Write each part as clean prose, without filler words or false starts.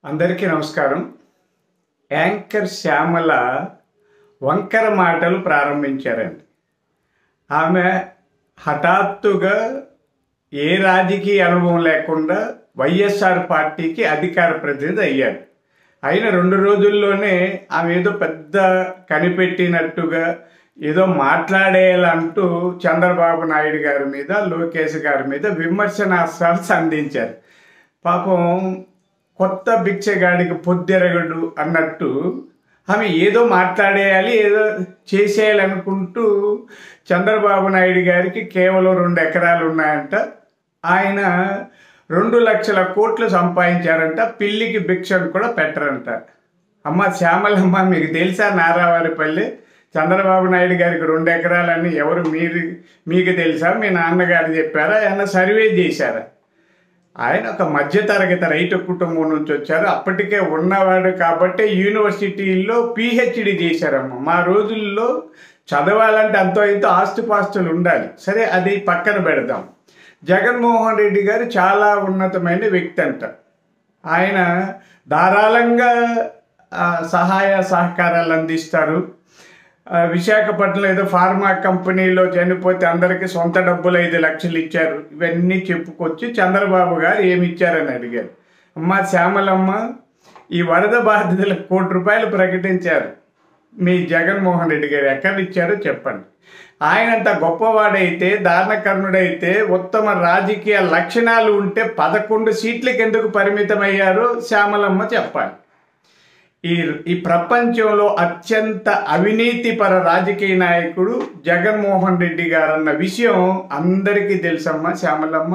అందరికీ నమస్కారం. యాంకర్ శ్యామల వంకర మాటలు ప్రారంభించారండి. ఆమె హఠాత్తుగా ఏ రాజకీయ అనుభవం లేకుండా వైఎస్ఆర్ పార్టీకి అధికార ప్రతినిధి అయ్యారు. అయిన 2 రోజుల్లోనే ఆమె ఏదో పెద్ద కనిపెట్టినట్టుగా ఏదో మాట్లాడేయాలంటూ చంద్రబాబు నాయుడు గారి మీద, లోకేష్ గారి మీద విమర్శనాస్త్రాలు సంధించారు. పాపం కొత్త బిచ్చగాడికి పొద్దెరగడు అన్నట్టు ఆమె ఏదో మాట్లాడేయాలి, ఏదో చేసేయాలనుకుంటూ చంద్రబాబు నాయుడు గారికి కేవలం 2 ఎకరాలు ఉన్నాయంట. ఆయన 2 లక్షల కోట్లు సంపాదించారంట. పిల్లికి భిక్షను కూడా పెట్టరంట. అమ్మ శ్యామలమ్మ, మీకు తెలుసా నారావారిపల్లి చంద్రబాబు నాయుడు గారికి 2 ఎకరాలని ఎవరు మీకు తెలుసా? మీ నాన్నగారు చెప్పారా? ఏమన్నా సర్వే చేశారా? ఆయన ఒక మధ్యతరగతి రైతు కుటుంబం నుంచి వచ్చారు. అప్పటికే ఉన్నవాడు కాబట్టి యూనివర్సిటీల్లో పిహెచ్డి చేశారమ్మ. మా రోజుల్లో చదవాలంటే అంతో ఇంతో ఆస్తిపాస్తులు ఉండాలి. సరే, అది పక్కన పెడదాం. జగన్మోహన్ రెడ్డి గారు చాలా ఉన్నతమైన వ్యక్తి అంట. ఆయన ధారాళంగా సహాయ సహకారాలు అందిస్తారు. విశాఖపట్నంలో ఏదో ఫార్మా కంపెనీలో చనిపోతే అందరికీ సొంత డబ్బులు 5 లక్షలు ఇచ్చారు. ఇవన్నీ చెప్పుకొచ్చి చంద్రబాబు గారు ఏమి ఇచ్చారని అడిగారు. అమ్మ శ్యామలమ్మ, ఈ వరద బాధితులకు ₹1 ప్రకటించారు. మీ జగన్మోహన్ రెడ్డి గారు ఎక్కడ ఇచ్చారో చెప్పండి. ఆయనంత గొప్పవాడైతే, దానకర్ణుడైతే, ఉత్తమ రాజకీయ లక్షణాలు ఉంటే 11 సీట్లకు ఎందుకు పరిమితమయ్యారో శ్యామలమ్మ చెప్పాలి. ఈ ప్రపంచంలో అత్యంత అవినీతిపర రాజకీయ నాయకుడు జగన్మోహన్ రెడ్డి గారు అన్న విషయం అందరికీ తెలుసమ్మా. శ్యామలమ్మ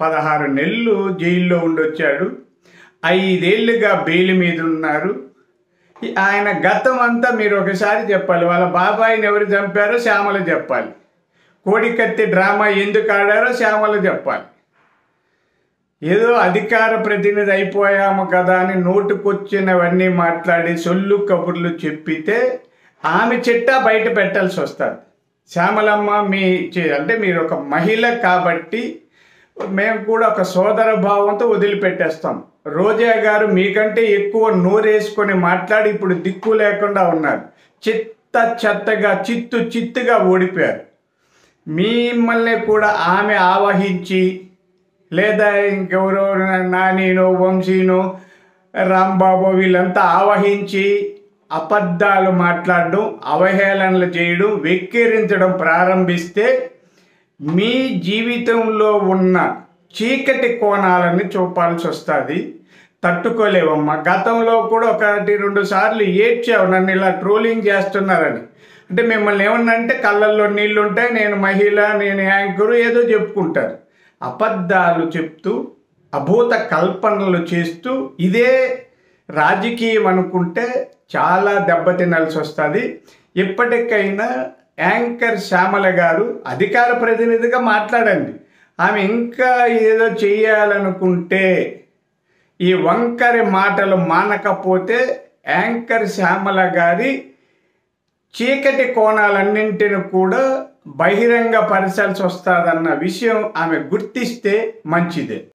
16 నెలలు జైల్లో ఉండొచ్చాడు. 5 ఏళ్ళుగా బెయిల్ మీద ఉన్నారు. ఆయన గతం అంతా మీరు ఒకసారి చెప్పాలి. వాళ్ళ బాబాయిని ఎవరు చంపారో శ్యామల చెప్పాలి. కోడికత్తి డ్రామా ఎందుకు ఆడారో శ్యామల చెప్పాలి. ఏదో అధికార ప్రతినిధి అయిపోయాము కదా అని నోటుకొచ్చినవన్నీ మాట్లాడి సొల్లు కబుర్లు చెప్పితే ఆమె చిట్టా బయట పెట్టాల్సి వస్తుంది. శ్యామలమ్మ, అంటే మీరు ఒక మహిళ కాబట్టి మేము కూడా ఒక సోదర భావంతో వదిలిపెట్టేస్తాం. రోజా గారు మీకంటే ఎక్కువ నోరేసుకొని మాట్లాడి ఇప్పుడు దిక్కు లేకుండా ఉన్నారు. చెత్తగా చిత్తుగా ఓడిపోయారు. మిమ్మల్ని కూడా ఆమె ఆవహించి, లేదా ఇంకెవరో నానీనో వంశీనో రాంబాబు వీళ్ళంతా ఆవహించి అబద్ధాలు మాట్లాడడం, అవహేళనలు చేయడం, వెక్కిరించడం ప్రారంభిస్తే మీ జీవితంలో ఉన్న చీకటి కోణాలని చూపాల్సి వస్తుంది. తట్టుకోలేవమ్మా. గతంలో కూడా 1-2 సార్లు ఏడ్చావు, నన్ను ఇలా ట్రోలింగ్ చేస్తున్నారని. అంటే మిమ్మల్ని ఏమన్నా అంటే కళ్ళల్లో నీళ్ళు ఉంటాయి, నేను మహిళ, నేను యాంకరు, ఏదో చెప్పుకుంటారు. అబద్ధాలు చెప్తూ, అభూత కల్పనలు చేస్తూ ఇదే రాజకీయం అనుకుంటే చాలా దెబ్బతినాల్సి వస్తుంది. ఎప్పటికైనా యాంకర్ శ్యామల గారు అధికార ప్రతినిధిగా మాట్లాడండి. ఆమె ఇంకా ఏదో చేయాలనుకుంటే, ఈ వంకరి మాటలు మానకపోతే యాంకర్ శ్యామల గారి చీకటి కోణాలన్నింటిని కూడా బహిరంగ పరచాల్సి వస్తుందన్న విషయం ఆమె గుర్తిస్తే మంచిదే.